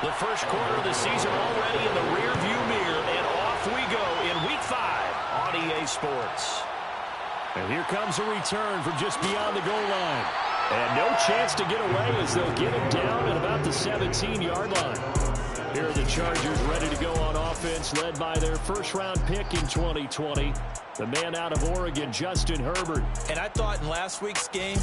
The first quarter of the season already in the rearview mirror, and off we go in Week 5 on EA Sports. And here comes a return from just beyond the goal line. And no chance to get away as they'll get him down at about the 17-yard line. Here are the Chargers ready to go on offense, led by their first-round pick in 2020, the man out of Oregon, Justin Herbert. And I thought in last week's game,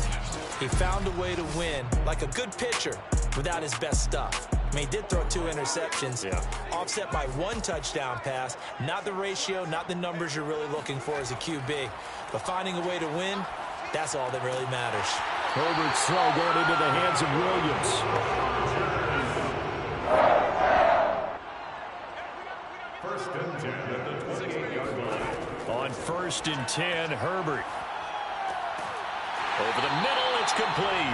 he found a way to win, like a good pitcher, without his best stuff. I mean, he did throw 2 interceptions, offset by 1 touchdown pass. Not the ratio, not the numbers you're really looking for as a QB. But finding a way to win, that's all that really matters. Herbert's throw going into the hands of Williams. First and 10 at the 28-yard line. On 1st and 10, Herbert. Over the middle, it's complete.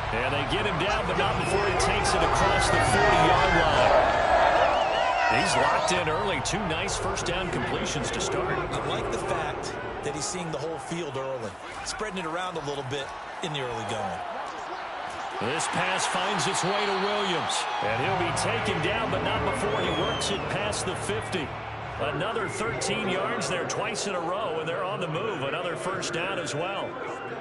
And they get him down, but not before he takes it across the 40-yard line. He's locked in early. 2 nice first down completions to start. I like the fact that he's seeing the whole field early, spreading it around a little bit in the early going. This pass finds its way to Williams. And he'll be taken down, but not before he works it past the 50. Another 13 yards there twice in a row, and they're on the move. Another first down as well.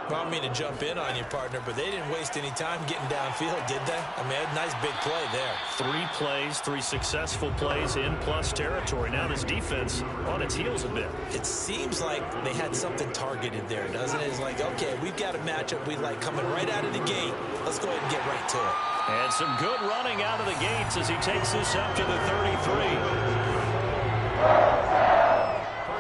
Well, I don't mean to jump in on you, partner, but they didn't waste any time getting downfield, did they? I mean, a nice big play there. 3 plays, 3 successful plays in plus territory. Now this defense on its heels a bit. It seems like they had something targeted there, doesn't it? It's like, okay, we've got a matchup we like coming right out of the gate. Let's go ahead and get right to it. And some good running out of the gates as he takes this up to the 33.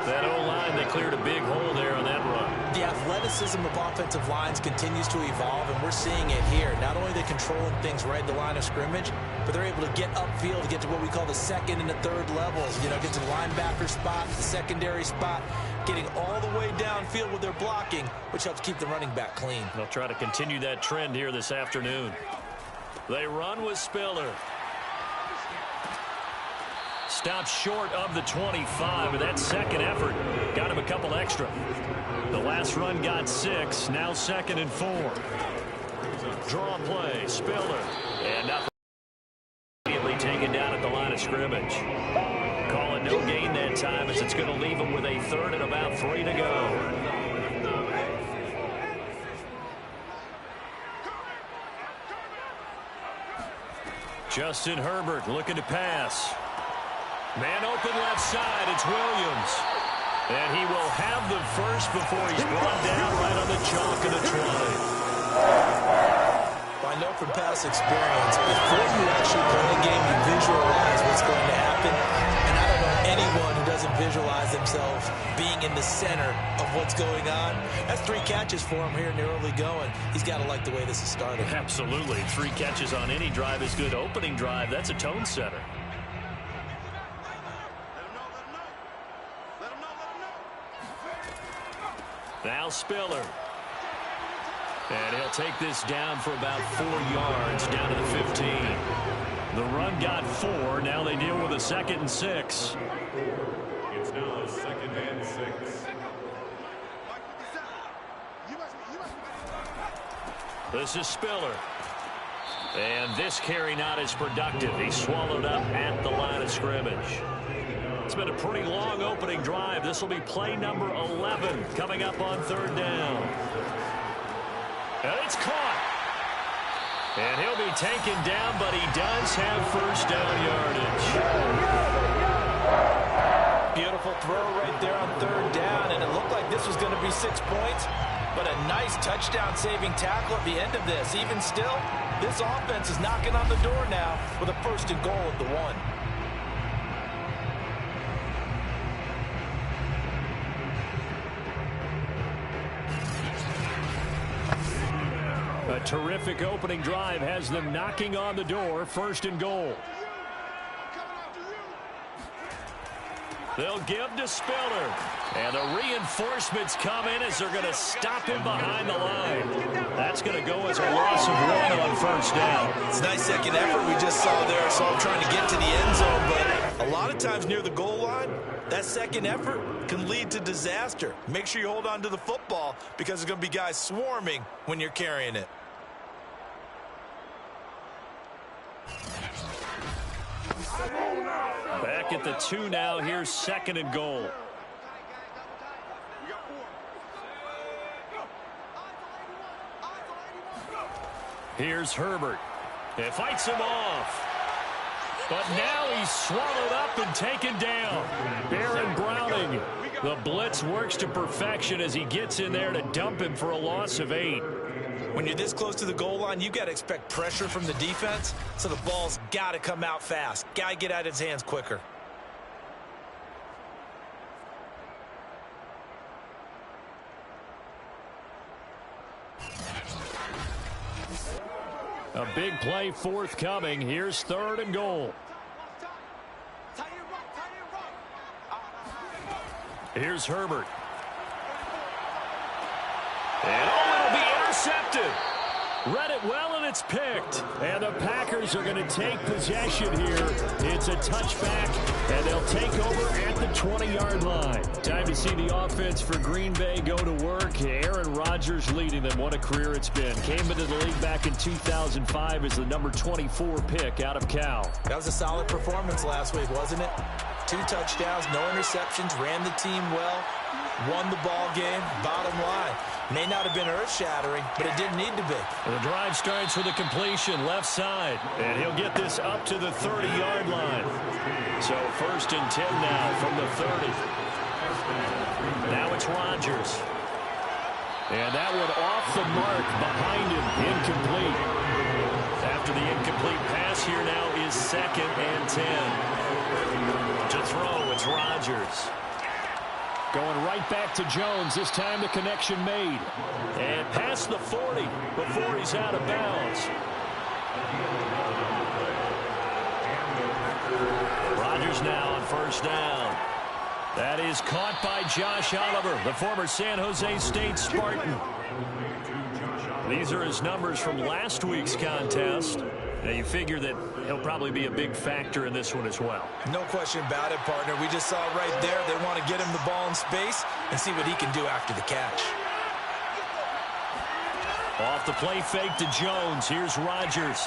That O-line, they cleared a big hole there on that run. The athleticism of offensive lines continues to evolve, and we're seeing it here. Not only are they controlling things right at the line of scrimmage, but they're able to get upfield to get to what we call the second and the third levels. You know, get to the linebacker spot, the secondary spot, getting all the way downfield with their blocking, which helps keep the running back clean. They'll try to continue that trend here this afternoon. They run with Spiller. Stopped short of the 25, but that second effort got him a couple extra. The last run got 6, now 2nd and 4. Draw play, Spiller, and nothing. Immediately taken down at the line of scrimmage. Call it no gain that time as it's going to leave him with a 3rd and about 3 to go. Justin Herbert looking to pass. Man open left side, it's Williams. And he will have the first before he's brought down right on the chalk of the 20. Well, I know from past experience, before you actually play a game, you visualize what's going to happen. And I don't know anyone who doesn't visualize themselves being in the center of what's going on. That's 3 catches for him here in the early going. He's got to like the way this is started. Absolutely. 3 catches on any drive is good. Opening drive, that's a tone setter. Now Spiller. And he'll take this down for about 4 yards down to the 15. The run got 4. Now they deal with a 2nd and 6. It's now 2nd and 6. This is Spiller. And this carry not as productive. He swallowed up at the line of scrimmage. It's been a pretty long opening drive. This will be play number 11 coming up on 3rd down. And it's caught. And he'll be taken down, but he does have first down yardage. Beautiful throw right there on 3rd down, and it looked like this was going to be 6 points, but a nice touchdown-saving tackle at the end of this. Even still, this offense is knocking on the door now with a 1st and goal at the 1. A terrific opening drive has them knocking on the door, 1st and goal. They'll give to Spiller. And the reinforcements come in as they're going to stop him behind the line. That's going to go as a loss of 1 on 1st down. It's a nice second effort we just saw there. So I'm trying to get to the end zone, but a lot of times near the goal line, that second effort can lead to disaster. Make sure you hold on to the football because there's going to be guys swarming when you're carrying it. Back at the 2 now. Here's 2nd and goal. Here's Herbert. It fights him off. But now he's swallowed up and taken down. Baron Browning. The blitz works to perfection as he gets in there to dump him for a loss of 8. When you're this close to the goal line, you got to expect pressure from the defense, so the ball's got to come out fast. Got to get out of his hands quicker. A big play forthcoming. Here's 3rd and goal. Here's Herbert. And it'll be intercepted. Read it well, and it's picked. And the Packers are going to take possession here. It's a touchback, and they'll take over at the 20-yard line. Time to see the offense for Green Bay go to work. Aaron Rodgers leading them. What a career it's been. Came into the league back in 2005 as the number 24 pick out of Cal. That was a solid performance last week, wasn't it? 2 touchdowns, no interceptions, ran the team well, won the ball game. Bottom line, may not have been earth-shattering, but it didn't need to be. The drive starts with a completion left side, and he'll get this up to the 30-yard line. So 1st and 10 now from the 30. Now it's Rodgers. And that one off the mark behind him, incomplete. After the incomplete pass, here now is 2nd and 10. To throw, it's Rodgers. Going right back to Jones. This time the connection made. And past the 40 before he's out of bounds. Rodgers now on 1st down. That is caught by Josh Oliver, the former San Jose State Spartan. These are his numbers from last week's contest. Now you figure that he'll probably be a big factor in this one as well. No question about it, partner. We just saw it right there. They want to get him the ball in space and see what he can do after the catch. Off the play fake to Jones. Here's Rodgers.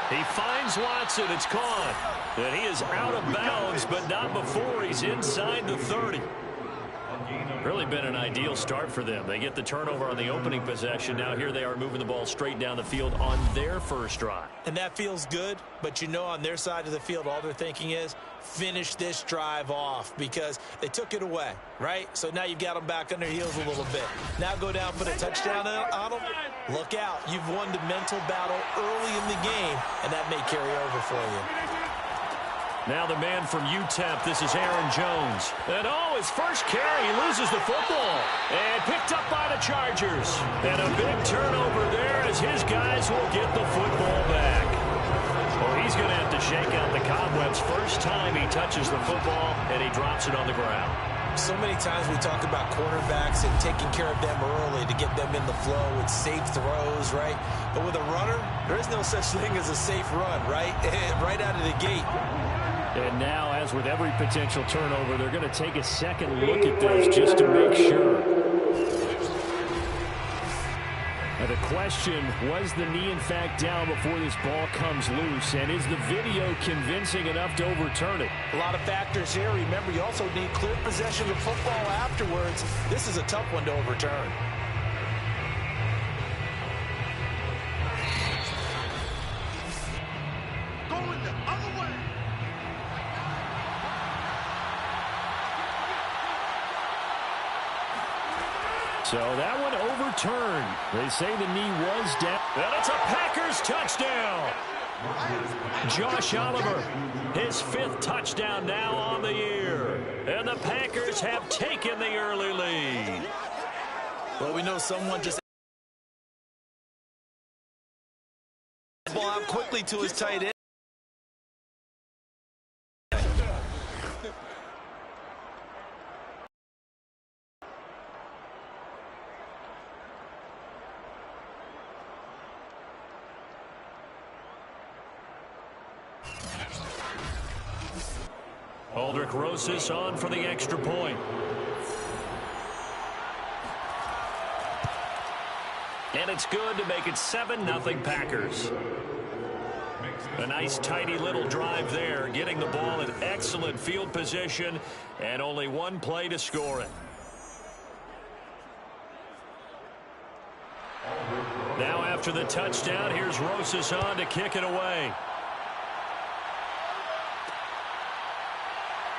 He finds Watson. It's caught. And he is out of bounds, but not before he's inside the 30. Really been an ideal start for them. They get the turnover on the opening possession. Now here they are moving the ball straight down the field on their first drive. And that feels good, but you know on their side of the field all they're thinking is finish this drive off because they took it away, right? So now you've got them back on their heels a little bit. Now go down, put a touchdown on them. Look out. You've won the mental battle early in the game, and that may carry over for you. Now the man from UTEP, this is Aaron Jones. And his first carry, he loses the football. And picked up by the Chargers. And a big turnover there as his guys will get the football back. Well, he's going to have to shake out the cobwebs first time he touches the football, and he drops it on the ground. So many times we talk about cornerbacks and taking care of them early to get them in the flow with safe throws, right? But with a runner, there is no such thing as a safe run, right? Right out of the gate. And now, as with every potential turnover, they're going to take a second look at this just to make sure. Now the question, was the knee in fact down before this ball comes loose? And is the video convincing enough to overturn it? A lot of factors here. Remember, you also need clear possession of football afterwards. This is a tough one to overturn. Going the other way. So that one overturned. They say the knee was down. And it's a Packers touchdown. Josh Oliver, his 5th touchdown now on the year. And the Packers have taken the early lead. Well, we know someone just ball out quickly to his tight end. Aldrick Rosas on for the extra point. And it's good to make it 7-0 Packers. A nice, tidy little drive there, getting the ball in excellent field position, and only one play to score it. Now after the touchdown, here's Rosas on to kick it away.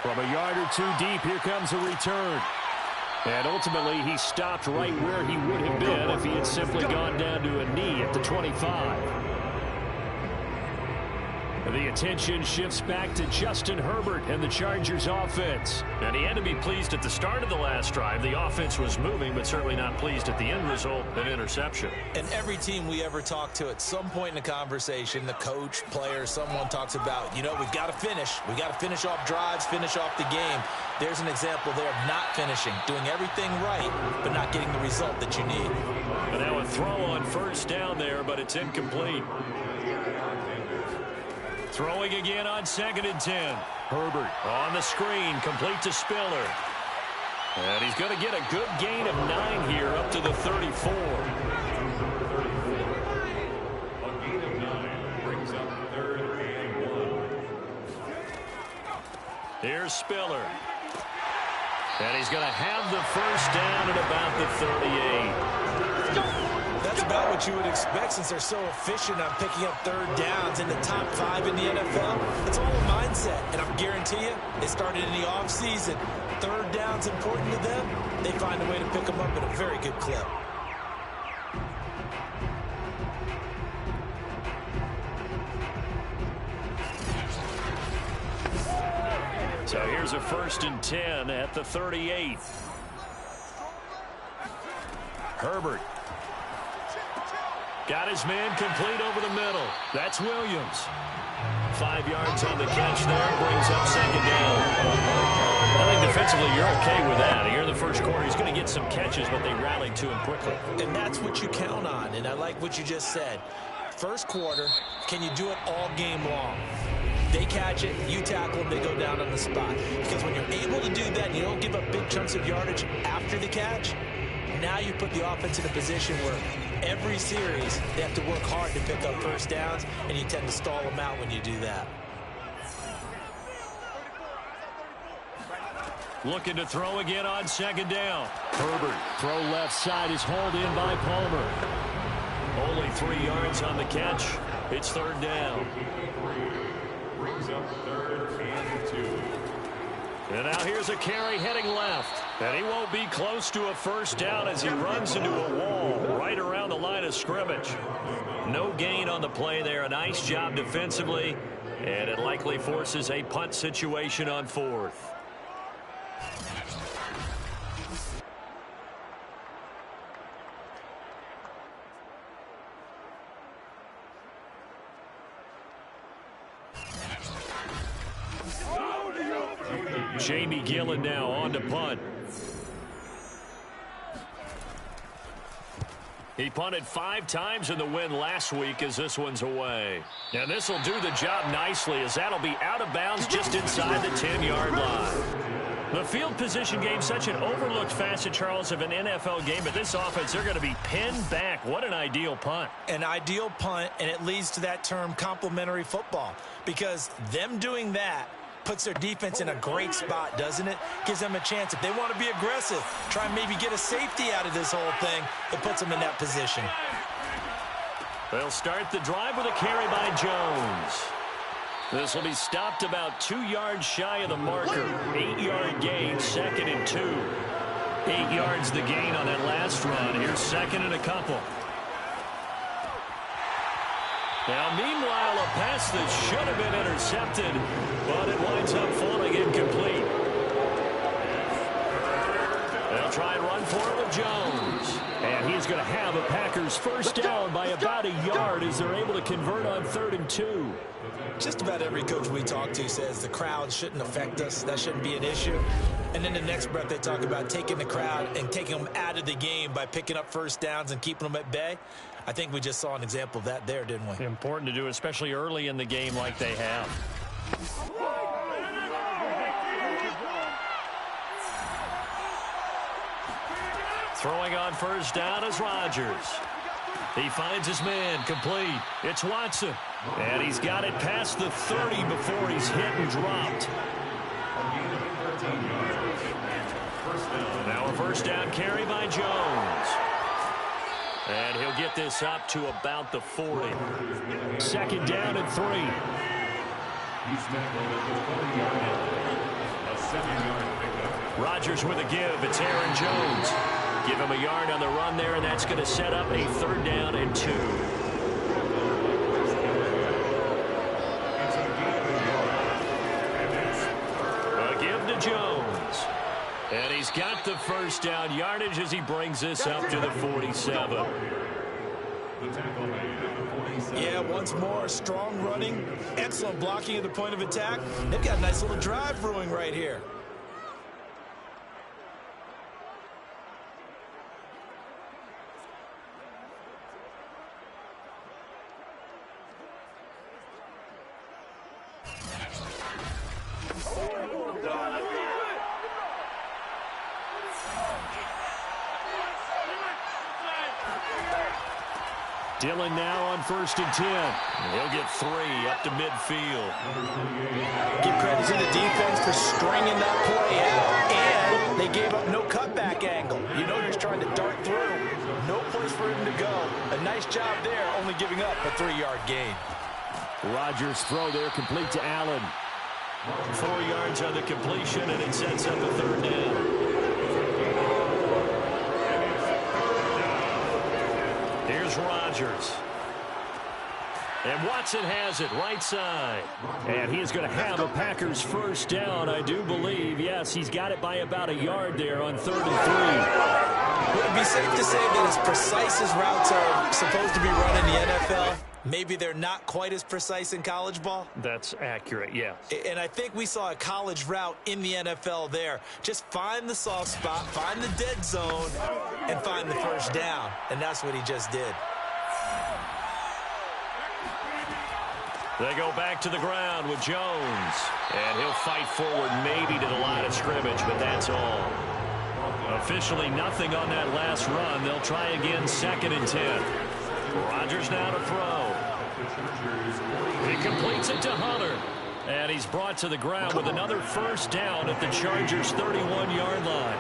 From a yard or two deep, here comes a return. And ultimately, he stopped right where he would have been if he had simply gone down to a knee at the 25. The attention shifts back to Justin Herbert and the Chargers offense. And he had to be pleased at the start of the last drive. The offense was moving, but certainly not pleased at the end result, an interception. And every team we ever talk to, at some point in the conversation, the coach, player, someone talks about, you know, we've got to finish. We've got to finish off drives, finish off the game. There's an example there of not finishing, doing everything right, but not getting the result that you need. And now a throw on first down there, but it's incomplete. Throwing again on 2nd and 10. Herbert on the screen, complete to Spiller. And he's going to get a good gain of 9 here up to the 34. A gain of 9 brings up 3rd and 1. Here's Spiller. And he's going to have the first down at about the 38. That's about what you would expect since they're so efficient on picking up 3rd downs in the top 5 in the NFL. It's all a mindset, and I guarantee you, it started in the offseason. 3rd down's important to them. They find a way to pick them up at a very good clip. So here's a 1st and 10 at the 38. Herbert. Got his man complete over the middle. That's Williams. 5 yards on the catch there. Brings up 2nd down. I think defensively you're okay with that. Here in the first quarter, he's going to get some catches, but they rallied to him quickly. And that's what you count on, and I like what you just said. First quarter, can you do it all game long? They catch it, you tackle them, they go down on the spot. Because when you're able to do that and you don't give up big chunks of yardage after the catch, now you put the offense in a position where every series they have to work hard to pick up 1st downs, and you tend to stall them out when you do that. Looking to throw again on 2nd down. Herbert, throw left side is hauled in by Palmer. Only 3 yards on the catch. It's 3rd down. Brings up 3rd and 2. And now here's a carry heading left. And he won't be close to a 1st down as he runs into a wall right around the line of scrimmage. No gain on the play there. A nice job defensively. And it likely forces a punt situation on 4th. Jamie Gillen now on to punt. He punted 5 times in the win last week as this one's away. And this will do the job nicely as that'll be out of bounds just inside the 10-yard line. The field position game, such an overlooked facet, Charles, of an NFL game, but this offense, they're going to be pinned back. What an ideal punt. An ideal punt, and it leads to that term complementary football, because them doing that puts their defense in a great spot, doesn't it? Gives them a chance. If they want to be aggressive, try and maybe get a safety out of this whole thing, it puts them in that position. They'll start the drive with a carry by Jones. This will be stopped about 2 yards shy of the marker. 8-yard gain, 2nd and 2. 8 yards the gain on that last run. Here's 2nd and a couple. Now, meanwhile, a pass that should have been intercepted, but it winds up falling incomplete. They'll try and run for it with Jones. And he's going to have a Packers 1st down by about a yard as they're able to convert on 3rd and 2. Just about every coach we talk to says the crowd shouldn't affect us. That shouldn't be an issue. And then the next breath they talk about taking the crowd and taking them out of the game by picking up 1st downs and keeping them at bay. I think we just saw an example of that there, didn't we? Important to do, especially early in the game like they have. Throwing on 1st down is Rodgers. He finds his man, complete. It's Watson. And he's got it past the 30 before he's hit and dropped. Now a first down carry by Jones. And he'll get this up to about the 40. Second down and 3. Rodgers with a give. It's Aaron Jones. Give him a yard on the run there, and that's going to set up a third down and 2. A give to Jones. And he's got the first down yardage as he brings this up to the 47. Yeah, once more, strong running, excellent blocking at the point of attack. They've got a nice little drive brewing right here. Dillon now on 1st and 10. He'll get 3 up to midfield. Give credit to the defense for stringing that play out, and they gave up no cutback angle. You know he's trying to dart through. No place for him to go. A nice job there, only giving up a 3-yard gain. Rodgers' throw there complete to Allen. 4 yards on the completion, and it sets up a third down. Here's Rodgers. And Watson has it right side. And he is going to have a Packers first down, I do believe. Yes, he's got it by about a yard there on 3rd and 3. Would it be safe to say that as precise as routes are supposed to be run in the NFL, maybe they're not quite as precise in college ball? That's accurate, yeah. And I think we saw a college route in the NFL there. Just find the soft spot, find the dead zone, and find the first down. And that's what he just did. They go back to the ground with Jones. And he'll fight forward maybe to the line of scrimmage, but that's all. Officially nothing on that last run. They'll try again 2nd and 10. Rodgers now to throw. He completes it to Hunter. And he's brought to the ground with another first down at the Chargers' 31-yard line.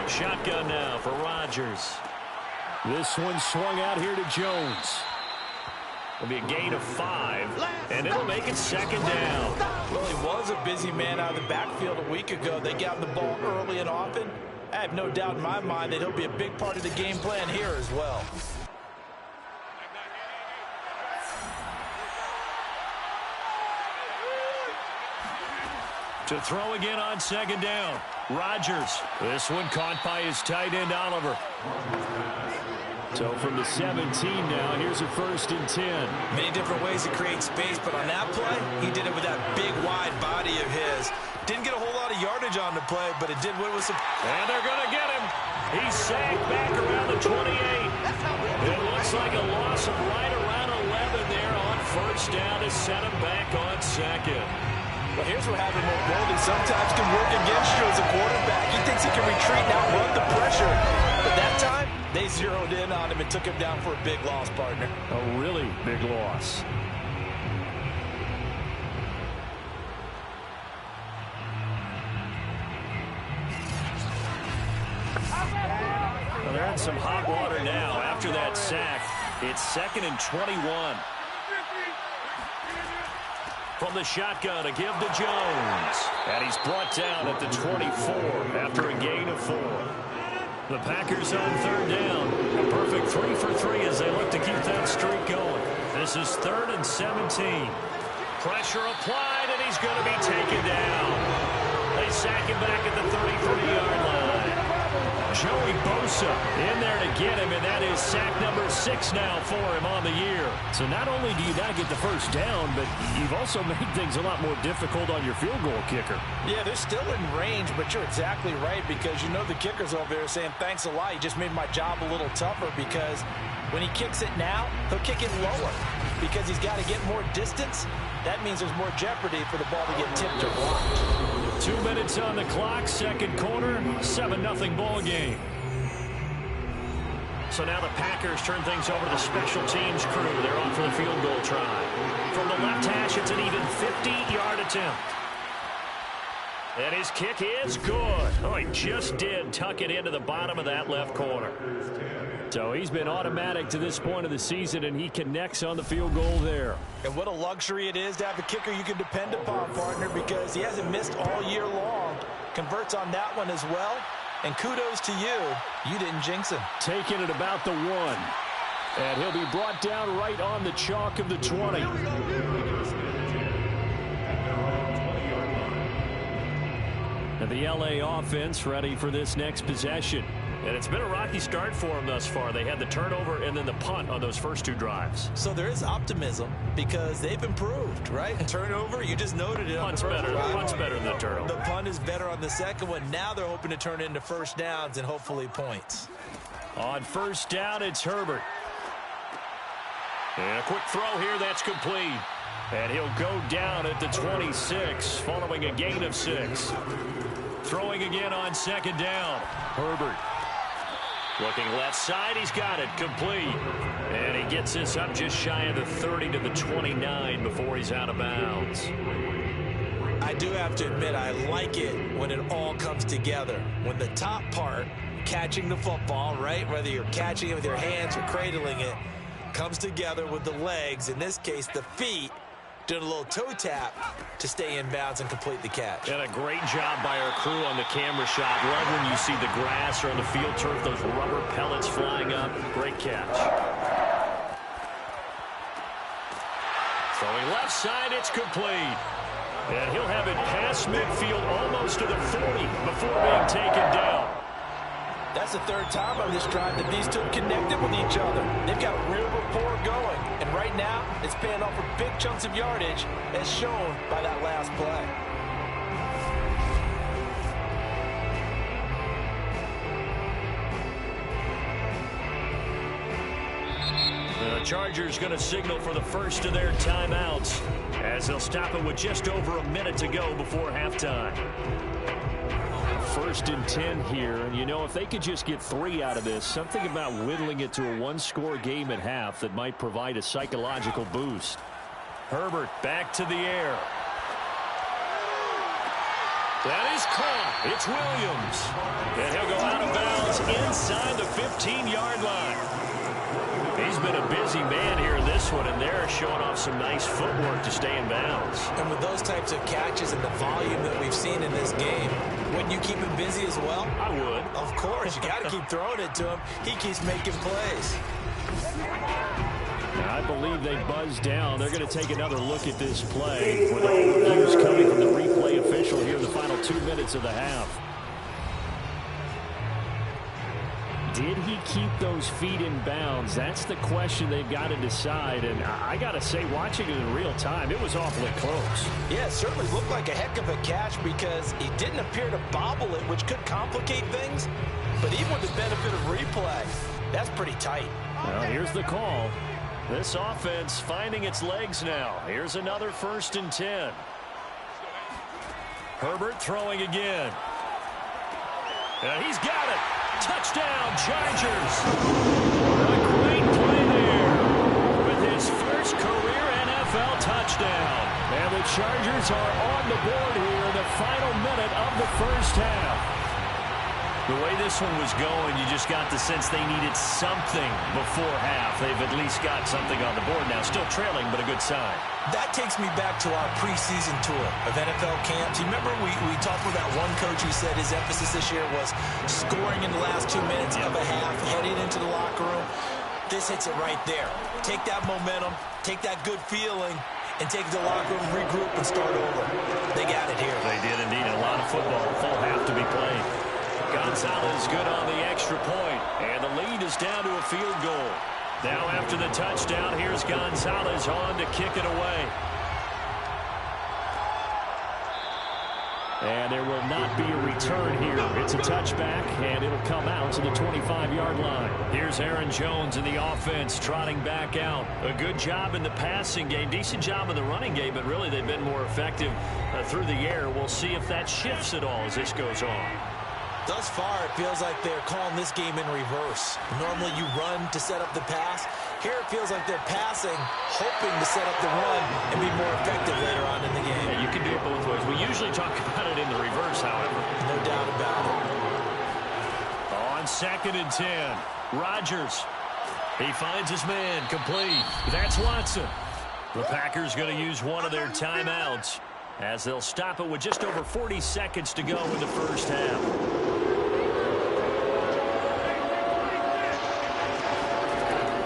Shotgun now for Rodgers. This one swung out here to Jones. It'll be a gain of 5, and it'll make it 2nd down. Well, he was a busy man out of the backfield a week ago. They got him the ball early and often. I have no doubt in my mind that he'll be a big part of the game plan here as well. To throw again on 2nd down. Rodgers. This one caught by his tight end, Oliver. So from the 17 now, here's a 1st and 10. Many different ways to create space, but on that play, he did it with that big, wide body of his. Didn't get a whole lot of yardage on the play, but it did what it was supposed to. And they're going to get him. He's sagged back around the 28. It looks like a loss of right around 11 there on 1st down to set him back on 2nd. Well, here's what having mobility sometimes can work against you as a quarterback. He thinks he can retreat and outrun the pressure. But that time, they zeroed in on him and took him down for a big loss, partner. A really big loss. Well, they're in some hot water now after that sack. It's 2nd and 21. From the shotgun, a give to Jones. And he's brought down at the 24 after a gain of 4. The Packers on 3rd down. A perfect 3 for 3 as they look to keep that streak going. This is 3rd and 17. Pressure applied, and he's going to be taken down. They sack him back at the 33-yard line. Joey Bosa in there to get him, and that is sack number 6 now for him on the year. So not only do you not get the first down, but you've also made things a lot more difficult on your field goal kicker. Yeah, they're still in range, but you're exactly right because you know the kicker's over there saying, thanks a lot. You just made my job a little tougher because when he kicks it now, he'll kick it lower because he's got to get more distance. That means there's more jeopardy for the ball to get tipped or blocked. 2 minutes on the clock, 2nd quarter, 7-0 ball game. So now the Packers turn things over to the special teams crew. They're on for the field goal try. From the left hash, it's an even 50-yard attempt. And his kick is good. Oh, he just did tuck it into the bottom of that left corner. So he's been automatic to this point of the season, and he connects on the field goal there. And what a luxury it is to have a kicker you can depend upon, partner, because he hasn't missed all year long. Converts on that one as well. And kudos to you. You didn't jinx him. Taking it about the 1. And he'll be brought down right on the chalk of the 20. And the LA offense ready for this next possession. And it's been a rocky start for them thus far. They had the turnover and then the punt on those first 2 drives. So there is optimism because they've improved, right? Turnover, you just noted it. Punt's better. Punt's better than the turnover. The punt is better on the second one. Now they're hoping to turn it into first downs and hopefully points. On first down, it's Herbert. And a quick throw here, that's complete. And he'll go down at the 26 following a gain of 6. Throwing again on second down. Herbert. Looking left side, he's got it, complete. And he gets this up just shy of the 30 to the 29 before he's out of bounds. I do have to admit, I like it when it all comes together. When the top part, catching the football, right, whether you're catching it with your hands or cradling it, comes together with the legs, in this case the feet, doing a little toe tap to stay in bounds and complete the catch. And a great job by our crew on the camera shot. Love when you see the grass or on the field turf, those rubber pellets flying up. Great catch. Throwing left side, it's complete. And he'll have it past midfield almost to the 40 before being taken down. That's the 3rd time on this drive that these two have connected with each other. They've got a real rapport going. And right now, it's paying off for big chunks of yardage, as shown by that last play. The Chargers going to signal for the first of their timeouts as they'll stop it with just over a minute to go before halftime. 1st and 10 here, and you know, if they could just get 3 out of this, something about whittling it to a 1-score game at half that might provide a psychological boost. Herbert back to the air. That is caught. It's Williams. And he'll go out of bounds inside the 15-yard line. He's been a busy man here in this one, and they're showing off some nice footwork to stay in bounds. And with those types of catches and the volume that we've seen in this game, wouldn't you keep him busy as well? I would. Of course. You got to keep throwing it to him. He keeps making plays. I believe they buzzed down. They're going to take another look at this play with all reviews coming from the replay official here in the final 2 minutes of the half. Did he keep those feet in bounds? That's the question they've got to decide. And I got to say, watching it in real time, it was awfully close. Yeah, it certainly looked like a heck of a catch because he didn't appear to bobble it, which could complicate things. But even with the benefit of replay, that's pretty tight. Well, here's the call. This offense finding its legs now. Here's another 1st and 10. Herbert throwing again. And he's got it. Touchdown, Chargers. A great play there with his first career NFL touchdown. And the Chargers are on the board here in the final minute of the first half. The way this one was going, you just got the sense they needed something before half. They've at least got something on the board now. Still trailing, but a good sign. That takes me back to our preseason tour of NFL camps. You remember we talked with that one coach who said his emphasis this year was scoring in the last 2 minutes of a half, heading into the locker room. This hits it right there. Take that momentum, take that good feeling, and take the locker room, regroup, and start over. They got it here. They did indeed. A lot of football, full half to be played. Gonzalez good on the extra point, and the lead is down to a field goal. Now after the touchdown, here's Gonzalez on to kick it away. And there will not be a return here. It's a touchback, and it'll come out to the 25-yard line. Here's Aaron Jones in the offense trotting back out. A good job in the passing game, decent job in the running game, but really they've been more effective through the air. We'll see if that shifts at all as this goes on. Thus far, it feels like they're calling this game in reverse. Normally, you run to set up the pass. Here, it feels like they're passing, hoping to set up the run and be more effective later on in the game. Yeah, you can do it both ways. We usually talk about it in the reverse, however. No doubt about it. On 2nd and 10, Rodgers. He finds his man, complete. That's Watson. The Packers going to use one of their timeouts as they'll stop it with just over 40 seconds to go in the first half.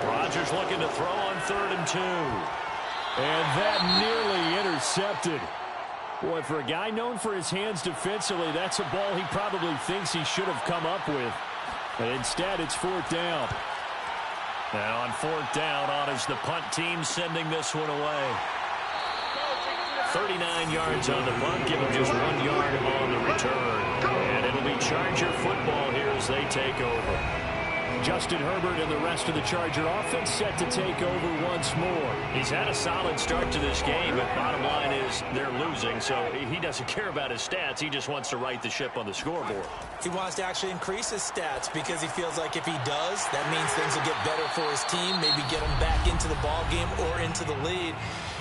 Rodgers looking to throw on 3rd and 2. And that nearly intercepted. Boy, for a guy known for his hands defensively, that's a ball he probably thinks he should have come up with. But instead, it's 4th down. And on 4th down, on is the punt team sending this one away. 39 yards on the punt, give him just 1 yard on the return. And it'll be Charger football here as they take over. Justin Herbert and the rest of the Charger offense set to take over once more. He's had a solid start to this game, but bottom line is they're losing, so he doesn't care about his stats. He just wants to right the ship on the scoreboard. He wants to actually increase his stats because he feels like if he does, that means things will get better for his team, maybe get him back into the ball game or into the lead.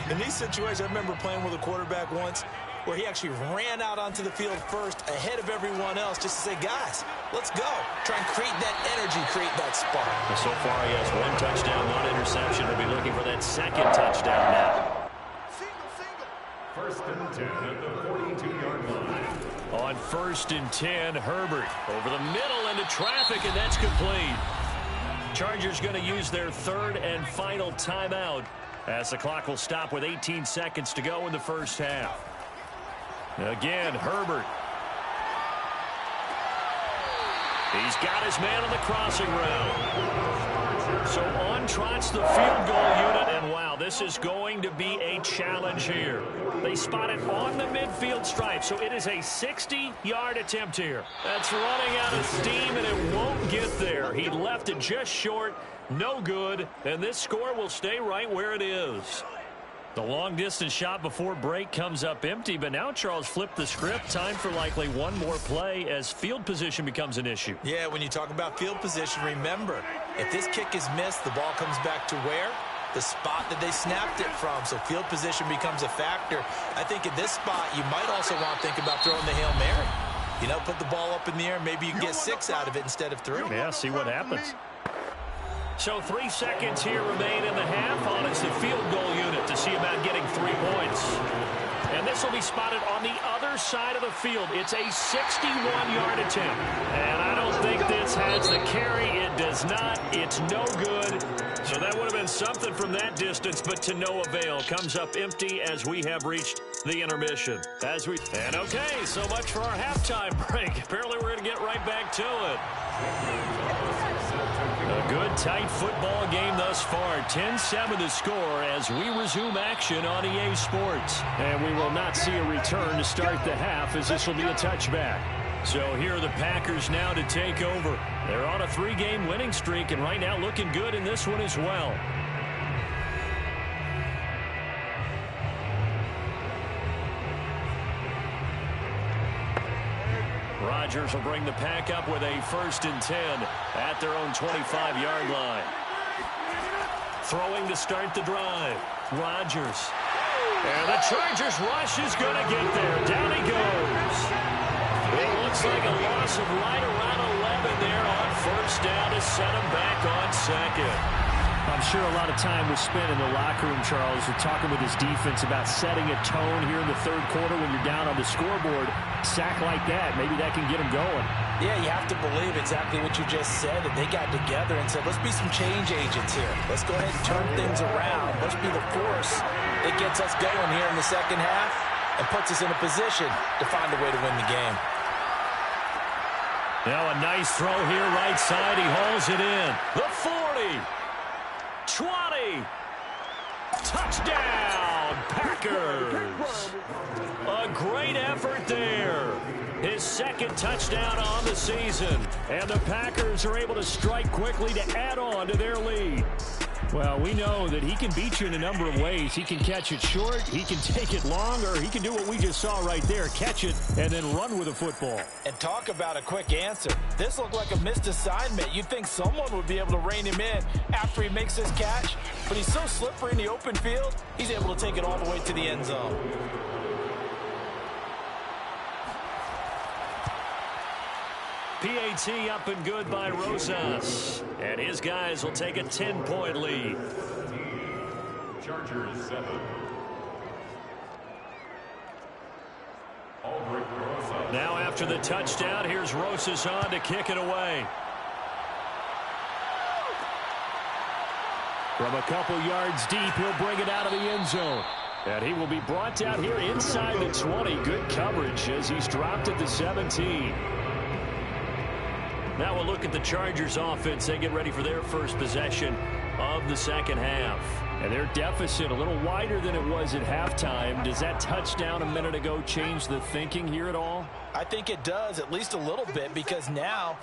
In these situations, I remember playing with a quarterback once where he actually ran out onto the field first ahead of everyone else just to say, guys, let's go. Try and create that energy, create that spark. So far, he has 1 touchdown, 1 interception. He'll be looking for that 2nd touchdown now. First and 10 at the 42-yard line. On 1st and 10, Herbert over the middle into traffic, and that's complete. Chargers going to use their 3rd and final timeout as the clock will stop with 18 seconds to go in the first half. Again, Herbert. He's got his man on the crossing route. So on trots the field goal unit, and wow, this is going to be a challenge here. They spot it on the midfield stripe, so it is a 60-yard attempt here. That's running out of steam, and it won't get there. He left it just short, no good, and this score will stay right where it is. The long-distance shot before break comes up empty, but now Charles flipped the script. Time for likely one more play as field position becomes an issue. Yeah, when you talk about field position, remember, if this kick is missed, the ball comes back to where? The spot that they snapped it from. So field position becomes a factor. I think at this spot, you might also want to think about throwing the Hail Mary. You know, put the ball up in the air. Maybe you can get 6 out of it instead of 3. Yeah, see what happens. So 3 seconds here remain in the half. On it's the field goal unit to see about getting 3 points. And this will be spotted on the other side of the field. It's a 61-yard attempt. And I don't think this has the carry. It does not. It's no good. So that would have been something from that distance, but to no avail. Comes up empty as we have reached the intermission. And okay, so much for our halftime break. Apparently we're going to get right back to it. A good, tight football game thus far. 10-7 the score as we resume action on EA Sports. And we will not see a return to start the half as this will be a touchback. So here are the Packers now to take over. They're on a 3-game winning streak and right now looking good in this one as well. Rodgers will bring the pack up with a 1st and 10 at their own 25-yard line. Throwing to start the drive. Rodgers. And the Chargers rush is going to get there. Down he goes. It looks like a loss of right around 11 there on 1st down to set him back on 2nd. I'm sure a lot of time was spent in the locker room, Charles, with talking with his defense about setting a tone here in the 3rd quarter when you're down on the scoreboard. Sack like that, maybe that can get him going. Yeah, you have to believe exactly what you just said. That they got together and said, let's be some change agents here. Let's go ahead and turn things around. Let's be the force that gets us going here in the 2nd half and puts us in a position to find a way to win the game. Now a nice throw here right side. He hauls it in. The 40. 20. Touchdown, Packers. A great effort there. His 2nd touchdown on the season. And the Packers are able to strike quickly to add on to their lead. Well, we know that he can beat you in a number of ways. He can catch it short, he can take it long, or he can do what we just saw right there, catch it and then run with a football. And talk about a quick answer. This looked like a missed assignment. You'd think someone would be able to rein him in after he makes this catch, but he's so slippery in the open field, he's able to take it all the way to the end zone. PAT up and good by Rosas. And his guys will take a 10-point lead. Chargers 7. Now after the touchdown, here's Rosas on to kick it away. From a couple yards deep, he'll bring it out of the end zone. And he will be brought down here inside the 20. Good coverage as he's dropped at the 17. Now we'll look at the Chargers offense. They get ready for their first possession of the second half. And their deficit a little wider than it was at halftime. Does that touchdown a minute ago change the thinking here at all? I think it does, at least a little bit, because now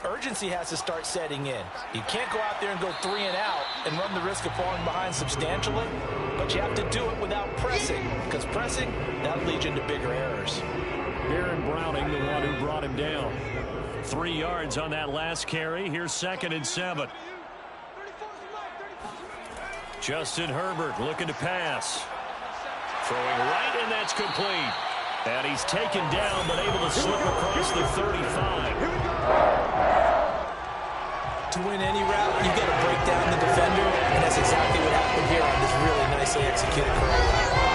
urgency has to start setting in. You can't go out there and go 3 and out and run the risk of falling behind substantially, but you have to do it without pressing, because pressing, that'll lead you into bigger errors. Baron Browning, the one who brought him down. 3 yards on that last carry. Here's 2nd and 7. Justin Herbert looking to pass. Throwing right, and that's complete. And he's taken down, but able to slip across the 35. To win any route, you've got to break down the defender, and that's exactly what happened here on this really nicely executed curl.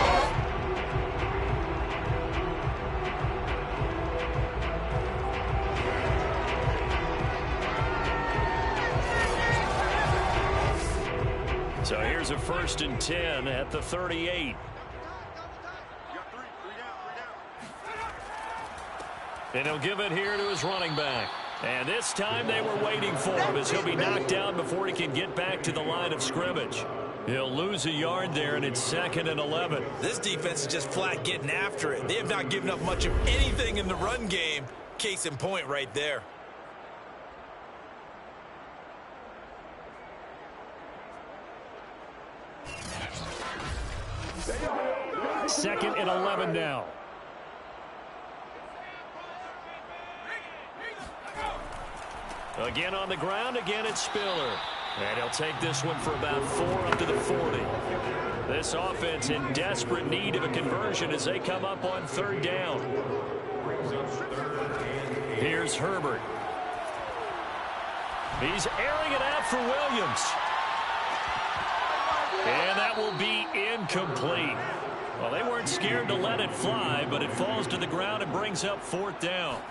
So here's a 1st and 10 at the 38. And he'll give it here to his running back. And this time they were waiting for him as he'll be knocked down before he can get back to the line of scrimmage. He'll lose a yard there, and it's 2nd and 11. This defense is just flat getting after it. They have not given up much of anything in the run game. Case in point right there. 2nd and 11 now. Again on the ground, again it's Spiller. And he'll take this one for about 4 up to the 40. This offense in desperate need of a conversion as they come up on 3rd down. Here's Herbert. He's airing it out for Williams. And that will be incomplete. Well, they weren't scared to let it fly, but it falls to the ground and brings up 4th down.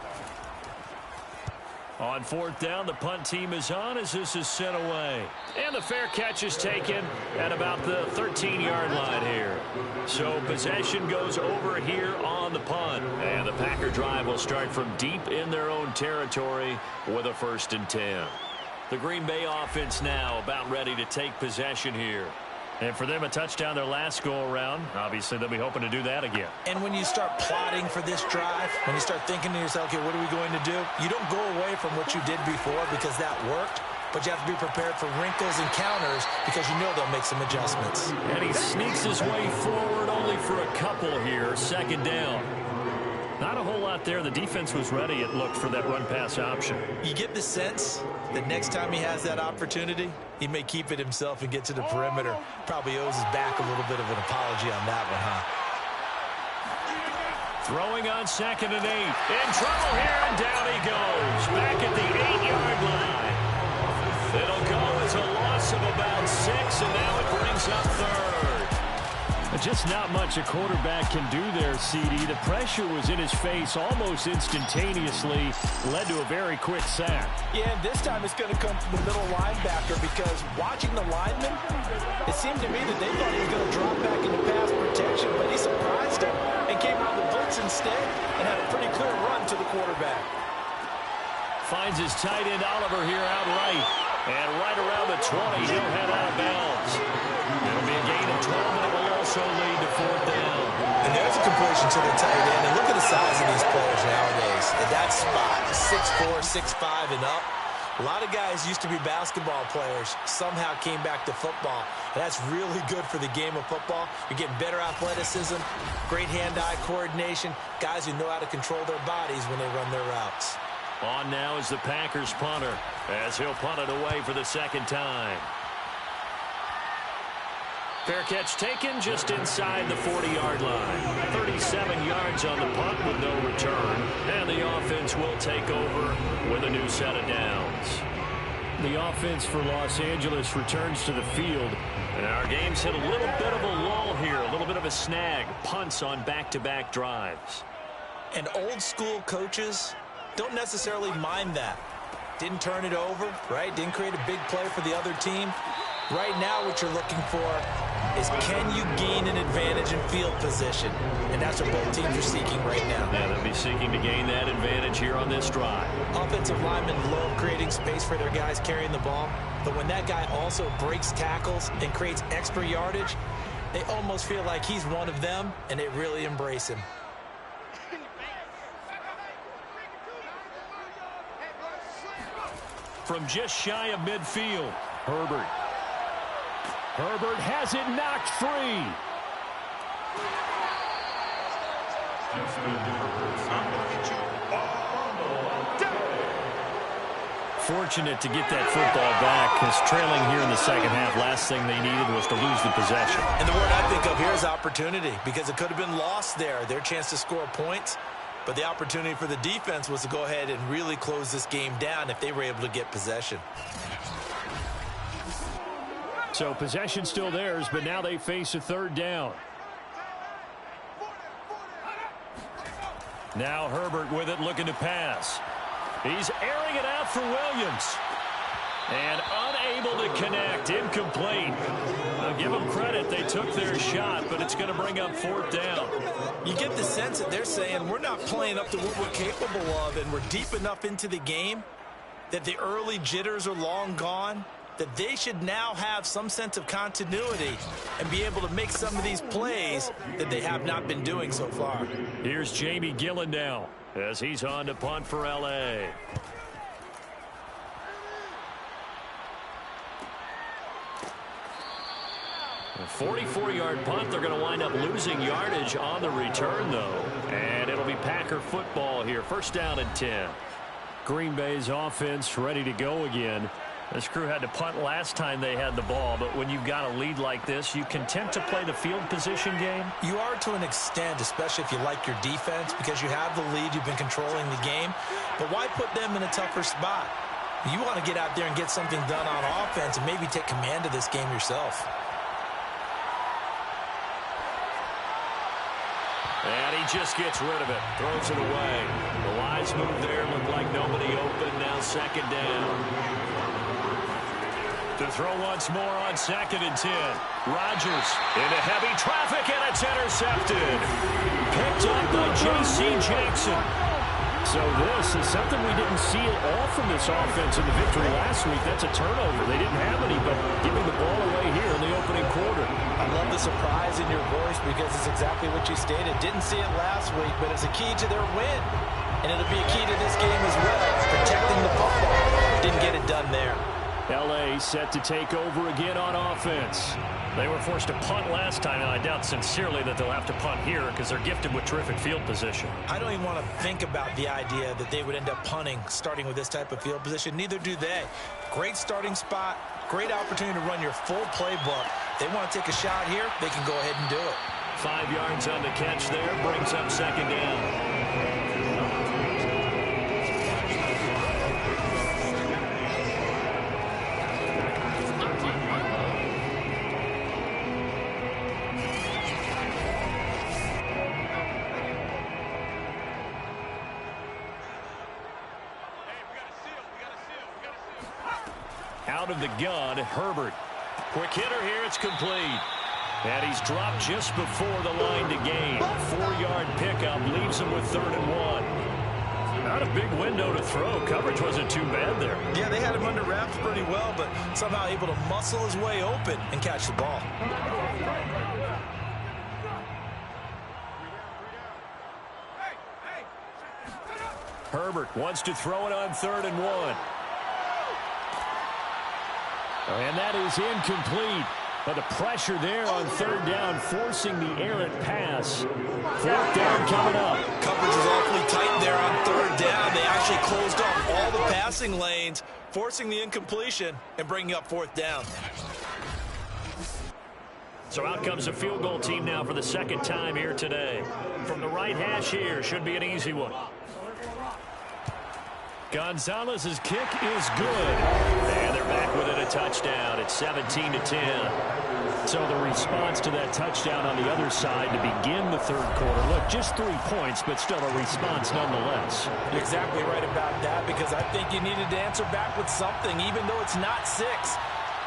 On 4th down, the punt team is on as this is sent away. And the fair catch is taken at about the 13-yard line here. So possession goes over here on the punt. And the Packer drive will start from deep in their own territory with a 1st and 10. The Green Bay offense now about ready to take possession here. And for them, a touchdown their last go-around. Obviously, they'll be hoping to do that again. And when you start plotting for this drive, when you start thinking to yourself, okay, what are we going to do? You don't go away from what you did before because that worked, but you have to be prepared for wrinkles and counters because you know they'll make some adjustments. And he sneaks his way forward only for a couple here. 2nd down. Not a whole lot there. The defense was ready, it looked, for that run-pass option. You get the sense that next time he has that opportunity, he may keep it himself and get to the perimeter. Probably owes his back a little bit of an apology on that one, huh? Throwing on 2nd and 8. In trouble here, and down he goes. Back at the 8-yard line. It'll go as a loss of about 6, and now it brings up 3rd. Just not much a quarterback can do there, CD. The pressure was in his face almost instantaneously, led to a very quick sack. Yeah, and this time it's going to come from the middle linebacker because watching the lineman, it seemed to me that they thought he was going to drop back into pass protection, but he surprised him and came out of the blitz instead and had a pretty clear run to the quarterback. Finds his tight end Oliver here outright. And right around the 20, he'll head out of bounds. It'll be a gain of 12, and it will also lead to 4th down. And there's a completion to the tight end. And look at the size of these players nowadays. At that spot, 6'4", 6'5", and up. A lot of guys used to be basketball players, somehow came back to football. And that's really good for the game of football. You're getting better athleticism, great hand-eye coordination, guys who know how to control their bodies when they run their routes. On now is the Packers punter, as he'll punt it away for the second time. Fair catch taken just inside the 40-yard line. 37 yards on the punt with no return. And the offense will take over with a new set of downs. The offense for Los Angeles returns to the field. And our game's hit a little bit of a lull here, a little bit of a snag. Punts on back-to-back drives. And old-school coaches don't necessarily mind that. Didn't turn it over, right? Didn't create a big play for the other team. Right now what you're looking for is, can you gain an advantage in field position? And that's what both teams are seeking right now. Yeah, they'll be seeking to gain that advantage here on this drive. Offensive linemen love creating space for their guys carrying the ball. But when that guy also breaks tackles and creates extra yardage, they almost feel like he's one of them, and they really embrace him. From just shy of midfield, Herbert. Herbert has it knocked free. Fortunate to get that football back, because trailing here in the second half, last thing they needed was to lose the possession. And the word I think of here is opportunity, because it could have been lost there, their chance to score points. But the opportunity for the defense was to go ahead and really close this game down if they were able to get possession. So possession still theirs, but now they face a third down. Now Herbert with it, looking to pass. He's airing it out for Williams. And unable to connect, incomplete. I'll give them credit, they took their shot, but it's going to bring up fourth down. You get the sense that they're saying we're not playing up to what we're capable of, and we're deep enough into the game that the early jitters are long gone, that they should now have some sense of continuity and be able to make some of these plays that they have not been doing so far. Here's Jamie Gillen now as he's on to punt for L.A. A 44-yard punt. They're going to wind up losing yardage on the return, though. And it'll be Packer football here. First down and 10. Green Bay's offense ready to go again. This crew had to punt last time they had the ball, but when you've got a lead like this, you content to play the field position game? You are to an extent, especially if you like your defense, because you have the lead, you've been controlling the game. But why put them in a tougher spot? You want to get out there and get something done on offense and maybe take command of this game yourself. And he just gets rid of it, throws it away. The wise move there, looked like nobody open, now second down. To throw once more on second and 10. Rodgers into heavy traffic, and it's intercepted. Picked up by J.C. Jackson. So this is something we didn't see at all from this offense in the victory last week. That's a turnover. They didn't have any, but giving the ball away here in the opening quarter. I love the surprise in your voice because it's exactly what you stated. Didn't see it last week, but it's a key to their win. And it'll be a key to this game as well, protecting the football. Didn't get it done there. L.A. set to take over again on offense. They were forced to punt last time, and I doubt sincerely that they'll have to punt here because they're gifted with terrific field position. I don't even want to think about the idea that they would end up punting starting with this type of field position. Neither do they. Great starting spot, great opportunity to run your full playbook. They want to take a shot here, they can go ahead and do it. 5 yards on the catch there, brings up second down. Out of the gun, Herbert. Quick hitter here, it's complete. And he's dropped just before the line to gain. 4-yard pickup leaves him with 3rd and 1. Not a big window to throw. Coverage wasn't too bad there. Yeah, they had him under wraps pretty well, but somehow able to muscle his way open and catch the ball. Herbert wants to throw it on 3rd and 1. And that is incomplete. But the pressure there on third down, forcing the errant pass. Fourth down coming up. Coverage was awfully tight there on third down. They actually closed off all the passing lanes, forcing the incompletion and bringing up fourth down. So out comes a field goal team now for the second time here today. From the right hash here, should be an easy one. Gonzalez's kick is good. And they're back within a touchdown. It's 17-10. So the response to that touchdown on the other side to begin the third quarter. Look, just 3 points, but still a response nonetheless. You're exactly right about that, because I think you needed to answer back with something, even though it's not 6.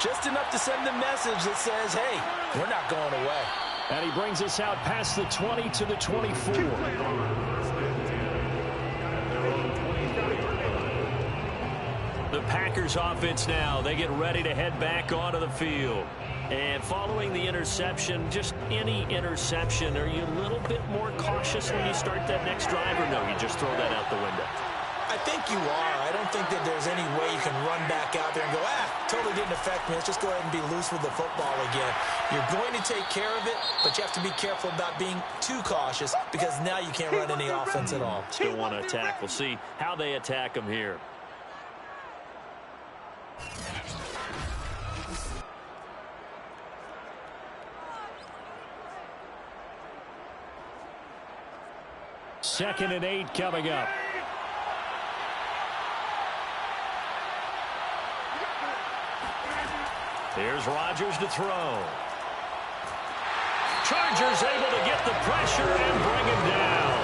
Just enough to send the message that says, hey, we're not going away. And he brings us out past the 20 to the 24. The Packers offense now, they get ready to head back onto the field. And following the interception, just any interception, are you a little bit more cautious when you start that next drive, or no, you just throw that out the window? I think you are. I don't think that there's any way you can run back out there and go, totally didn't affect me. Let's just go ahead and be loose with the football again. You're going to take care of it, but you have to be careful about being too cautious, because now you can't run any offense at all. Still want to attack. We'll see how they attack them here. Second and 8 coming up. Here's Rodgers to throw. Chargers able to get the pressure and bring him down.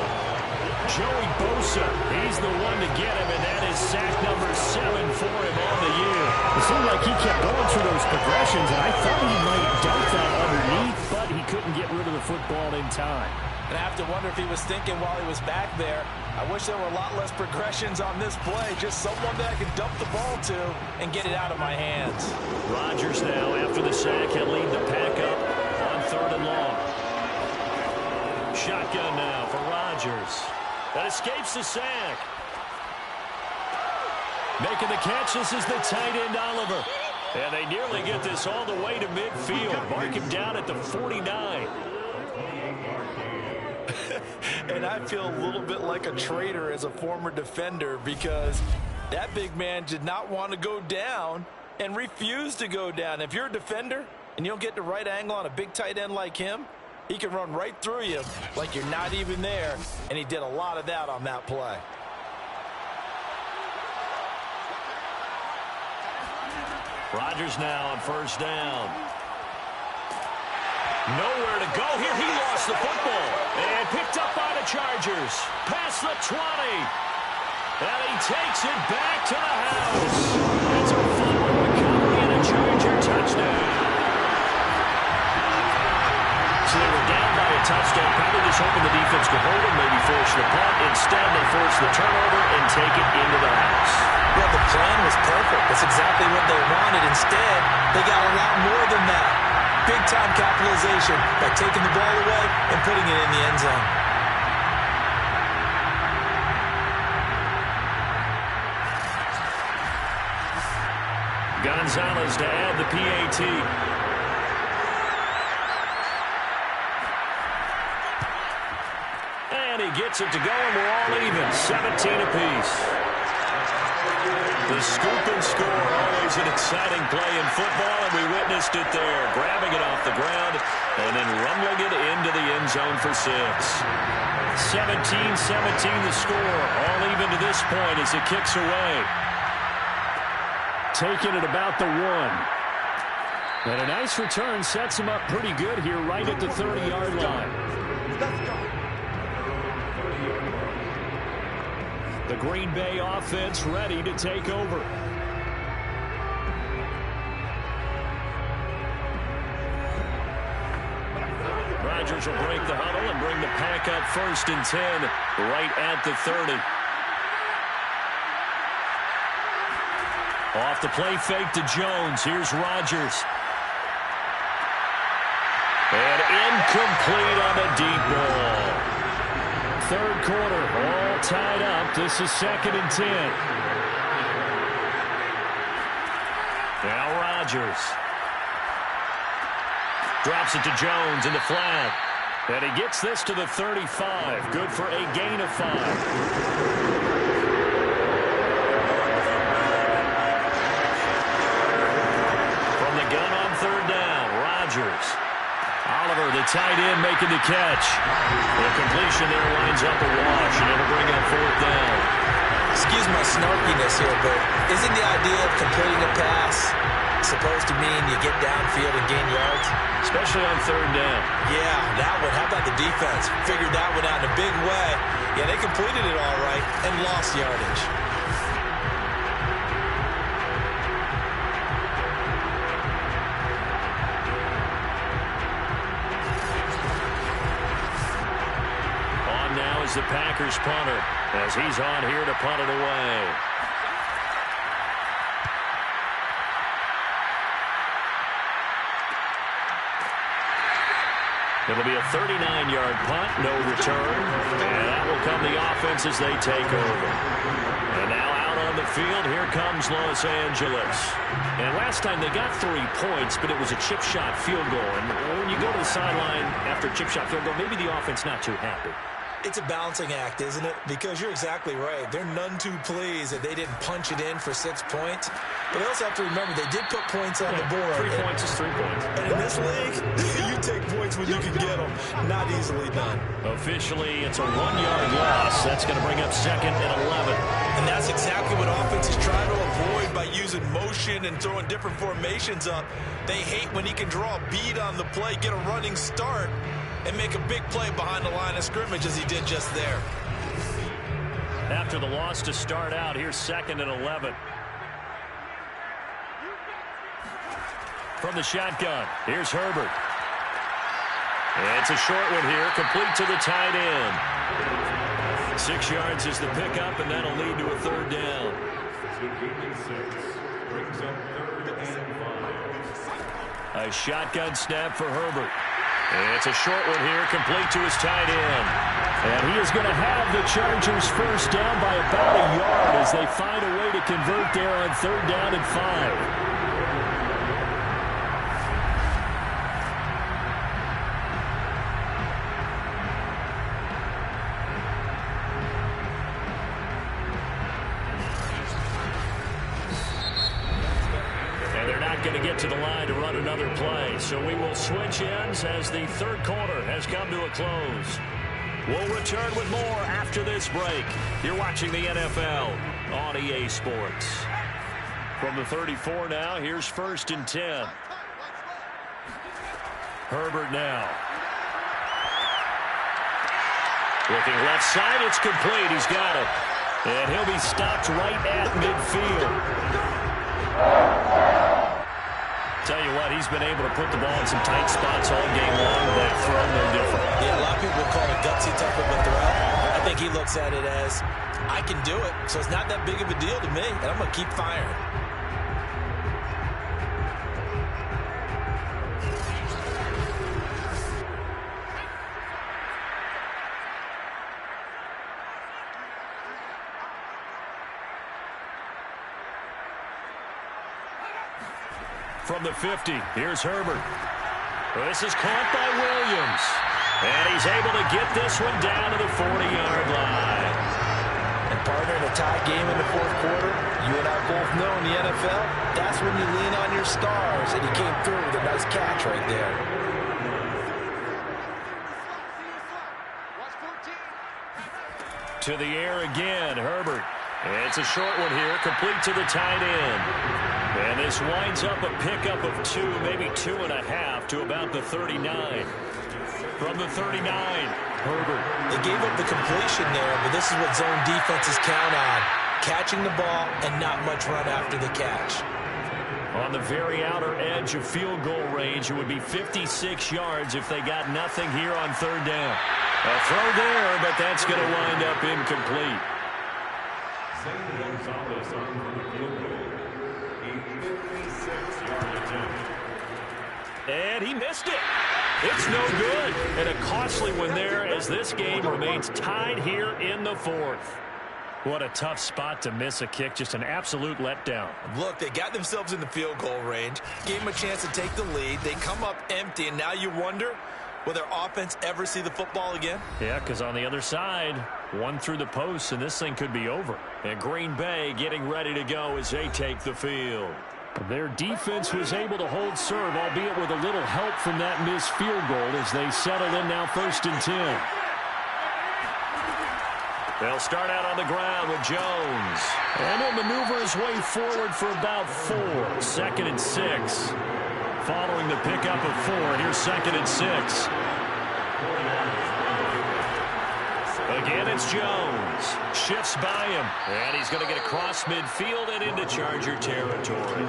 Joey Bosa, he's the one to get him, and that is sack number 7 for him on the year. It seemed like he kept going through those progressions, and I thought he might dump that underneath, but he couldn't get rid of the football in time. And I have to wonder if he was thinking while he was back there, I wish there were a lot less progressions on this play. Just someone that I could dump the ball to and get it out of my hands. Rodgers now, after the sack, he'll lead the pack up on third and long. Shotgun now for Rodgers. That escapes the sack. Making the catch, this is the tight end, Oliver. And they nearly get this all the way to midfield. Mark him down at the 49. And I feel a little bit like a traitor as a former defender, because that big man did not want to go down and refused to go down. If you're a defender and you don't get the right angle on a big tight end like him, he can run right through you like you're not even there, and he did a lot of that on that play. Rodgers now on first down. Nowhere to go here. He lost the football and picked up by the Chargers. Past the 20. And he takes it back to the house. It's a fumble recovery and a Charger touchdown. So they were down by a touchdown. Probably just hoping the defense could hold him, maybe force the punt. Instead, they force the turnover and take it into the house. Well, the plan was perfect. That's exactly what they wanted. Instead, they got a lot more than that. Big-time capitalization by taking the ball away and putting it in the end zone. Gonzalez to add the PAT. And he gets it to go, and we're all even. 17 apiece. The scoop and score, always an exciting play in football, and we witnessed it there. Grabbing it off the ground and then rumbling it into the end zone for 6. 17-17 the score. All even to this point as it kicks away. Taking it about the 1. And a nice return sets him up pretty good here right at the 30-yard line. Let's go. The Green Bay offense ready to take over. Rodgers will break the huddle and bring the pack up 1st and 10 right at the 30. Off the play fake to Jones. Here's Rodgers. And incomplete on the deep ball. Third quarter, all tied up. This is 2nd and 10. Now Rodgers. Drops it to Jones in the flat. And he gets this to the 35. Good for a gain of 5. From the gun on third down, Rodgers. Oliver, the tight end, making the catch. The completion there winds up a wash, and it'll bring up fourth down. Excuse my snarkiness here, but isn't the idea of completing a pass supposed to mean you get downfield and gain yards? Especially on third down. Yeah, that one. How about the defense? Figured that one out in a big way. Yeah, they completed it all right and lost yardage. On now is the Packers punter as he's on here to punt it away. It'll be a 39-yard punt, no return. And that will come the offense as they take over. And now out on the field, here comes Los Angeles. And last time they got 3 points, but it was a chip shot field goal. And when you go to the sideline after a chip shot field goal, maybe the offense not too happy. It's a balancing act, isn't it? Because you're exactly right. They're none too pleased that they didn't punch it in for 6 points. But they also have to remember they did put points on the board. 3 points is 3 points. And in this league, you take points when you can get them. Not easily done. Officially, it's a 1-yard loss. That's going to bring up second and 11. And that's exactly what offenses try to avoid by using motion and throwing different formations up. They hate when he can draw a bead on the play, get a running start, and make a big play behind the line of scrimmage as he did just there. After the loss to start out, here's second and 11. From the shotgun, here's Herbert. It's a short one here, complete to the tight end. 6 yards is the pickup, and that'll lead to a third down. Brings up third and 5. A shotgun snap for Herbert. It's a short one here, complete to his tight end. And he is going to have the Chargers first down by about a yard as they find a way to convert there on third down and 5. Going to get to the line to run another play. So we will switch ends as the third quarter has come to a close. We'll return with more after this break. You're watching the NFL on EA Sports. From the 34 now, here's first and 10. Herbert now. Looking left side, it's complete. He's got it. And he'll be stopped right at midfield. Tell you what, he's been able to put the ball in some tight spots all game long. That throw, no different. Yeah, a lot of people would call it gutsy type of a throw. I think he looks at it as, I can do it, so it's not that big of a deal to me, and I'm going to keep firing. From the 50, here's Herbert. This is caught by Williams. And he's able to get this one down to the 40-yard line. And partner, in a tie game in the fourth quarter, you and I both know in the NFL, that's when you lean on your stars. And he came through with a nice catch right there. To the air again, Herbert. It's a short one here, complete to the tight end. And this winds up a pickup of 2, maybe 2.5 to about the 39. From the 39, Herbert. They gave up the completion there, but this is what zone defenses count on. Catching the ball and not much run after the catch. On the very outer edge of field goal range, it would be 56 yards if they got nothing here on third down. A throw there, but that's going to wind up incomplete. Gonzalez on the field goal. A 56-yard attempt. And he missed it. It's no good. And a costly one there as this game remains tied here in the fourth. What a tough spot to miss a kick. Just an absolute letdown. Look, they got themselves in the field goal range, gave them a chance to take the lead. They come up empty, and now you wonder, will their offense ever see the football again? Yeah, because on the other side, one through the post, and this thing could be over. And Green Bay getting ready to go as they take the field. Their defense was able to hold serve, albeit with a little help from that missed field goal as they settle in now 1st and 10. They'll start out on the ground with Jones. And he'll maneuver his way forward for about 4. 2nd and 6. Following the pickup of 4, here's 2nd and 6. Again, it's Jones. Shifts by him. And he's going to get across midfield and into Charger territory.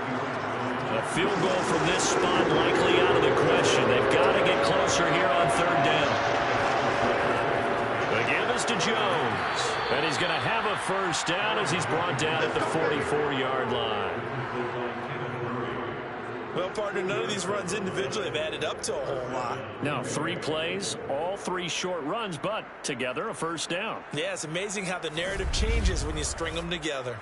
A field goal from this spot likely out of the question. They've got to get closer here on 3rd down. Again, it's to Jones. And he's going to have a 1st down as he's brought down at the 44-yard line. Well, partner, none of these runs individually have added up to a whole lot. Now, 3 plays, all 3 short runs, but together a 1st down. Yeah, it's amazing how the narrative changes when you string them together.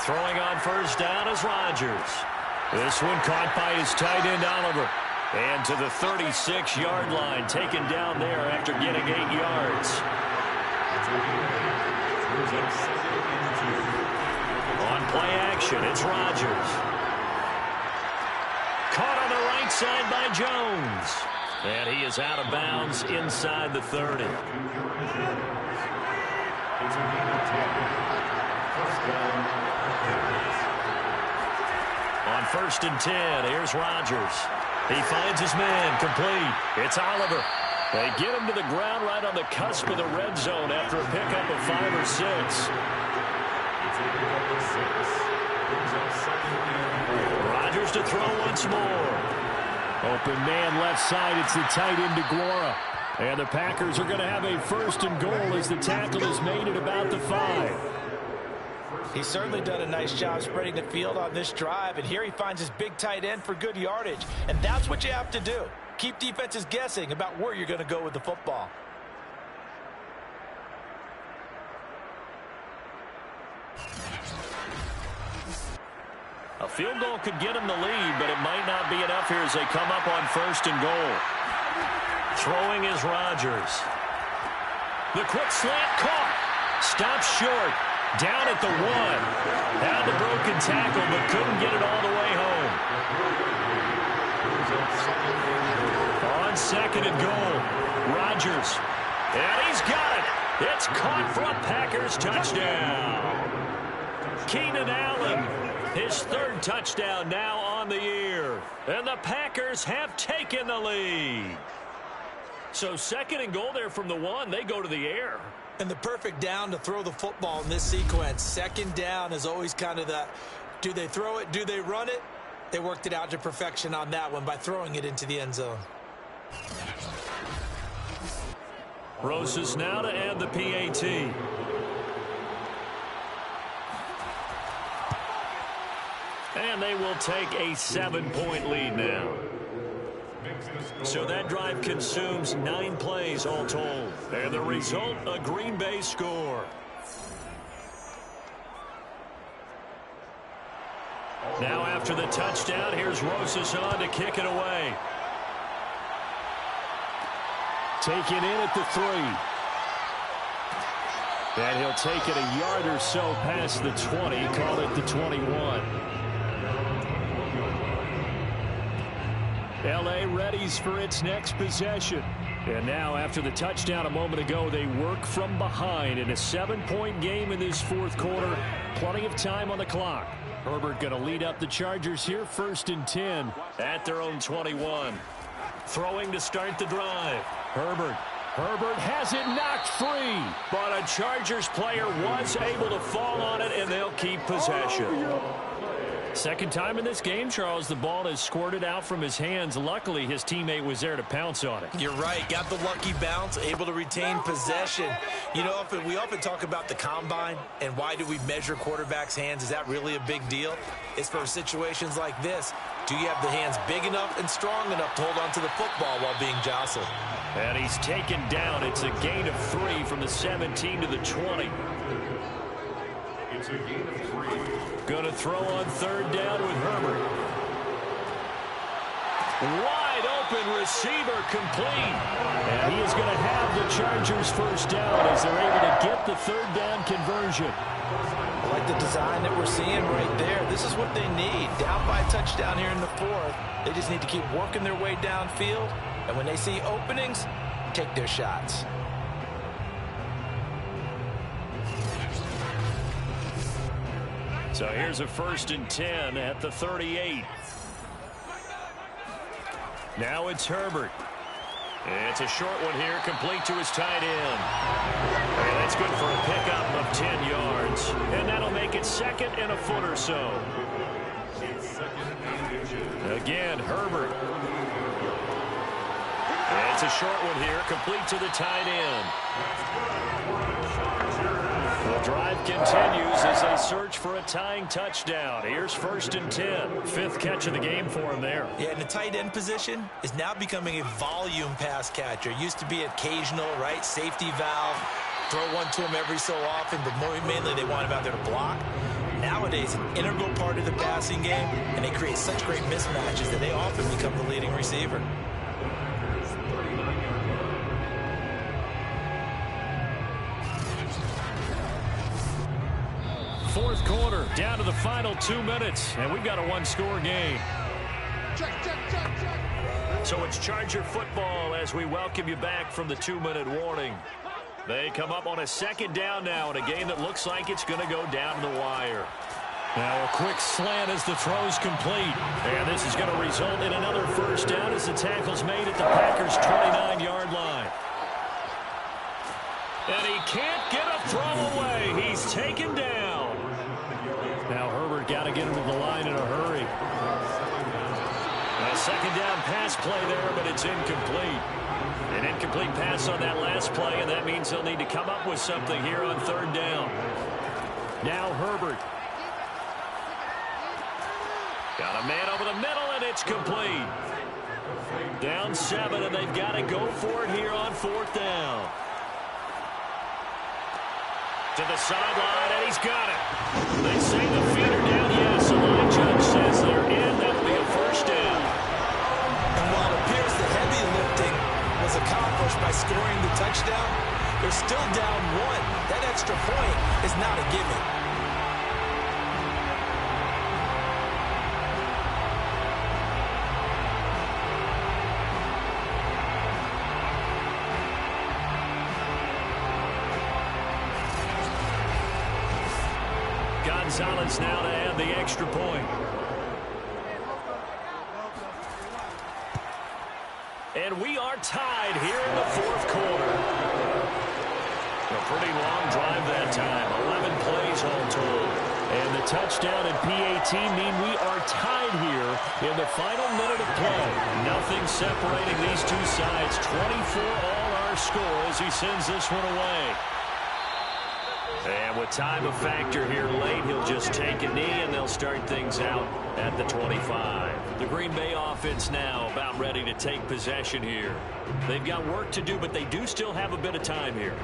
Throwing on 1st down is Rodgers. This one caught by his tight end, Oliver. And to the 36-yard line, taken down there after getting 8 yards. On play action, it's Rodgers. Caught on the right side by Jones. And he is out of bounds inside the 30. On 1st and 10, here's Rodgers. He finds his man, complete. It's Oliver. They get him to the ground right on the cusp of the red zone after a pickup of 5 or 6. Rodgers to throw once more. Open man left side. It's the tight end DeGuara. And the Packers are going to have a 1st and goal as the tackle is made at about the 5. He's certainly done a nice job spreading the field on this drive, and here he finds his big tight end for good yardage. And that's what you have to do. Keep defenses guessing about where you're going to go with the football. A field goal could get him the lead, but it might not be enough here as they come up on 1st and goal. Throwing is Rodgers. The quick slant caught. Stops short. Down at the 1. Had the broken tackle, but couldn't get it all the way home. On 2nd and goal, Rodgers. And he's got it. It's caught for a Packers touchdown. Keenan Allen, his 3rd touchdown now on the year. And the Packers have taken the lead. So 2nd and goal there from the 1. They go to the air. And the perfect down to throw the football in this sequence. 2nd down is always kind of the, do they throw it, do they run it? They worked it out to perfection on that one by throwing it into the end zone. Rosas now to add the PAT. And they will take a 7-point lead now. So that drive consumes 9 plays all told. And the result, a Green Bay score. Now after the touchdown, here's Rosas on to kick it away. Taken in at the 3. And he'll take it a yard or so past the 20, call it the 21. L.A. readies for its next possession. And now, after the touchdown a moment ago, they work from behind in a 7-point game in this 4th quarter. Plenty of time on the clock. Herbert going to lead up the Chargers here, 1st and 10. At their own 21. Throwing to start the drive. Herbert has it knocked free. But a Chargers player was able to fall on it, and they'll keep possession. Second time in this game, Charles, the ball has squirted out from his hands. Luckily, his teammate was there to pounce on it. You're right. Got the lucky bounce, able to retain possession. You know, we often talk about the combine and why do we measure quarterbacks' hands. Is that really a big deal? It's for situations like this. Do you have the hands big enough and strong enough to hold on to the football while being jostled? And he's taken down. It's a gain of 3 from the 17 to the 20. It's a gain of 3. Going to throw on third down with Herbert. Wide open receiver complete. And he is going to have the Chargers first down as they're able to get the third down conversion. I like the design that we're seeing right there. This is what they need. Down by a touchdown here in the fourth. They just need to keep working their way downfield. And when they see openings, take their shots. So here's a 1st and 10 at the 38. Now it's Herbert. It's a short one here, complete to his tight end. And that's good for a pickup of 10 yards. And that'll make it 2nd and a foot or so. Again, Herbert. It's a short one here, complete to the tight end. The drive continues as they search for a tying touchdown. Here's 1st and 10. 5th catch of the game for him there. Yeah, and the tight end position is now becoming a volume pass catcher. Used to be occasional, right? Safety valve. Throw one to him every so often, but mainly they want him out there to block. Nowadays, an integral part of the passing game, and they create such great mismatches that they often become the leading receiver. Fourth quarter, down to the final 2 minutes, and we've got a 1-score game. So it's Charger football as we welcome you back from the 2-minute warning. They come up on a 2nd down now in a game that looks like it's going to go down to the wire. Now a quick slant as the throw's complete. And this is going to result in another 1st down as the tackle's made at the Packers' 29-yard line. And he can't get a throw away. He's taken down. Now Herbert got to get him to the line in a hurry. A 2nd down pass play there, but it's incomplete. An incomplete pass on that last play, and that means they'll need to come up with something here on 3rd down. Now Herbert. Got a man over the middle, and it's complete. Down 7, and they've got to go for it here on 4th down. To the sideline, and he's got it. They say the feet are down. Yes, the line judge says they're in. That'll be a 1st down. And while it appears the heavy lifting was accomplished by scoring the touchdown, they're still down 1. That extra point is not a given. Gonzalez now to add the extra point. And we are tied here in the 4th quarter. A pretty long drive that time. 11 plays all told. And the touchdown and PAT mean we are tied here in the final minute of play. Nothing separating these two sides. 24 all our score as he sends this one away. And with time a factor here late, he'll just take a knee, and they'll start things out at the 25. The Green Bay offense now about ready to take possession here. They've got work to do, but they do still have a bit of time here.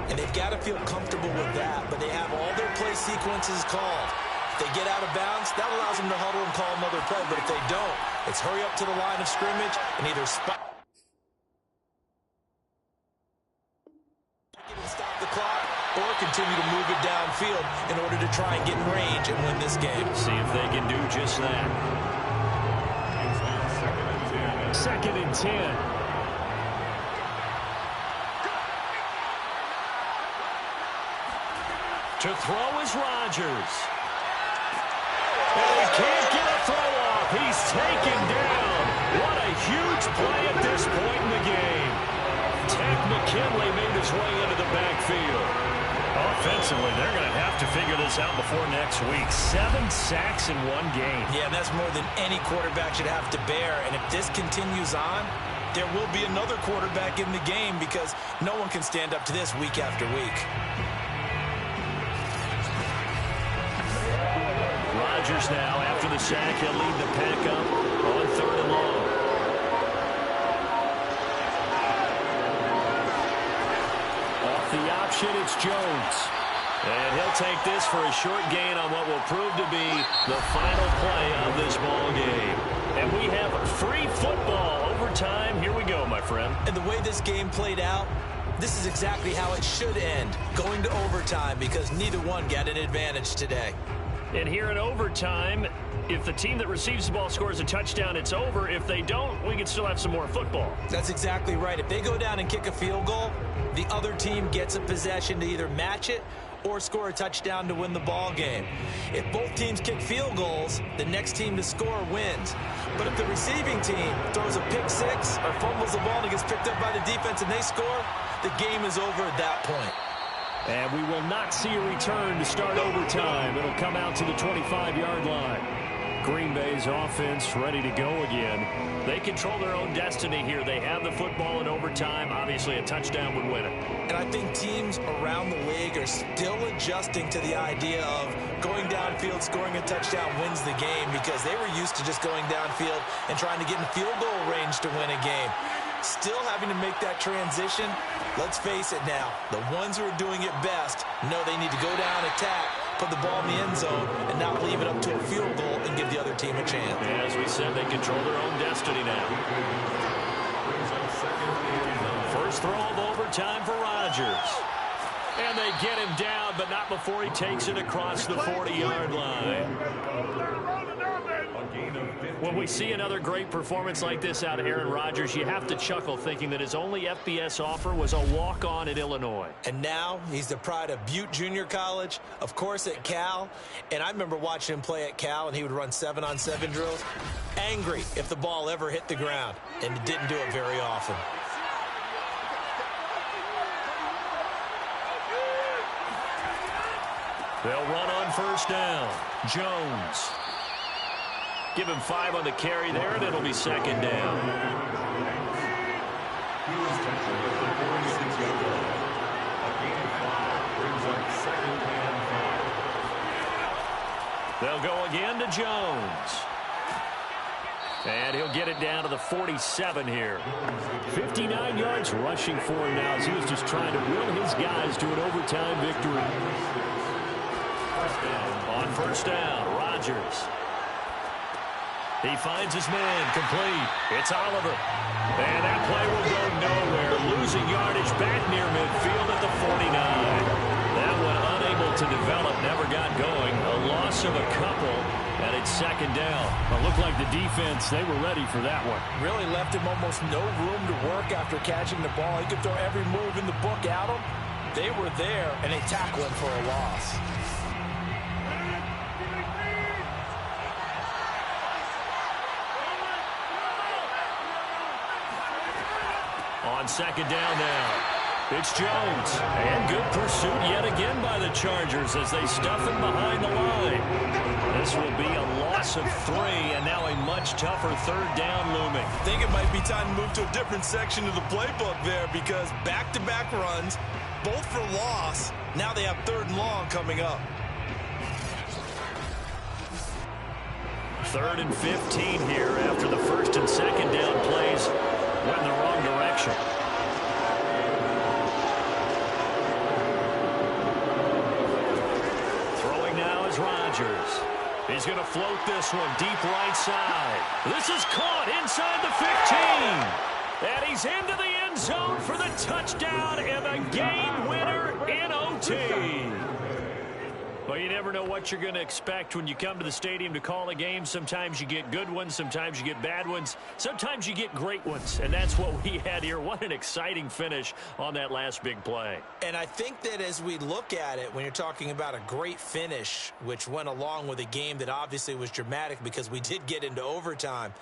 And they've got to feel comfortable with that, but they have all their play sequences called. If they get out of bounds, that allows them to huddle and call another play, but if they don't, it's hurry up to the line of scrimmage and either stop the clock or continue to move it downfield in order to try and get in range and win this game. See if they can do just that. 2nd and 10. To throw is Rodgers. And he can't get a throw off. He's taken down. What a huge play at this point in the game. Ted McKinley made his way into the backfield. defensively, they're going to have to figure this out before next week. 7 sacks in one game. Yeah, and that's more than any quarterback should have to bear. And if this continues on, there will be another quarterback in the game because no one can stand up to this week after week. Rodgers now, after the sack, he'll lead the pack up on 3rd and long. Off the option, it's Jones. And he'll take this for a short gain on what will prove to be the final play of this ball game. And we have free football overtime. Here we go, my friend. And the way this game played out, this is exactly how it should end, going to overtime, because neither one got an advantage today. And here in overtime, if the team that receives the ball scores a touchdown, it's over. If they don't, we can still have some more football. That's exactly right. If they go down and kick a field goal, the other team gets a possession to either match it or score a touchdown to win the ball game. If both teams kick field goals, the next team to score wins. But if the receiving team throws a pick six or fumbles the ball and it gets picked up by the defense and they score, the game is over at that point. And we will not see a return to start overtime. It'll come out to the 25-yard line. Green Bay's offense ready to go again. They control their own destiny here. They have the football in overtime. Obviously, a touchdown would win it. And I think teams around the league are still adjusting to the idea of going downfield, scoring a touchdown wins the game, because they were used to just going downfield and trying to get in field goal range to win a game. Still having to make that transition. Let's face it now, the ones who are doing it best know they need to go down, attack, put the ball in the end zone, and not leave it up to a field goal and give the other team a chance. As we said, they control their own destiny now. First throw of overtime for Rodgers. And they get him down, but not before he takes it across the 40-yard line. When we see another great performance like this out of Aaron Rodgers, you have to chuckle thinking that his only FBS offer was a walk-on at Illinois. And now he's the pride of Butte Junior College, of course at Cal. And I remember watching him play at Cal, and he would run 7-on-7 drills. Angry if the ball ever hit the ground, and it didn't do it very often. They'll run on first down. Jones. Give him 5 on the carry there, and it'll be second down. They'll go again to Jones. And he'll get it down to the 47 here. 59 yards rushing for him now as he was just trying to will his guys to an overtime victory. On first down, Rodgers. He finds his man, complete. It's Oliver. And that play will go nowhere. Losing yardage back near midfield at the 49. That one unable to develop, never got going. A loss of a couple, and it's second down. It looked like the defense, they were ready for that one. Really left him almost no room to work after catching the ball. He could throw every move in the book at him. They were there, and they tackled him for a loss. On second down now, it's Jones. And good pursuit yet again by the Chargers as they stuff him behind the line. This will be a loss of 3, and now a much tougher third down looming. I think it might be time to move to a different section of the playbook there, because back-to-back runs, both for loss. Now they have 3rd and long coming up. 3rd and 15 here after the first and second down plays went in the wrong direction. Throwing now is Rodgers. He's going to float this one deep right side. This is caught inside the 15. And he's into the end zone for the touchdown and the game winner in OT. Well, you never know what you're going to expect when you come to the stadium to call a game. Sometimes you get good ones. Sometimes you get bad ones. Sometimes you get great ones. And that's what we had here. What an exciting finish on that last big play. And I think that as we look at it, when you're talking about a great finish, which went along with a game that obviously was dramatic because we did get into overtime,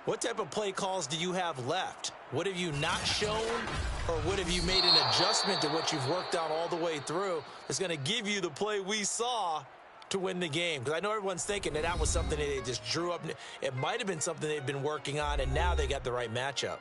What type of play calls do you have left? What have you not shown, or what have you made an adjustment to what you've worked on all the way through that's going to give you the play we saw to win the game? Because I know everyone's thinking that was something that they just drew up. It might have been something they've been working on, and now they got the right matchup.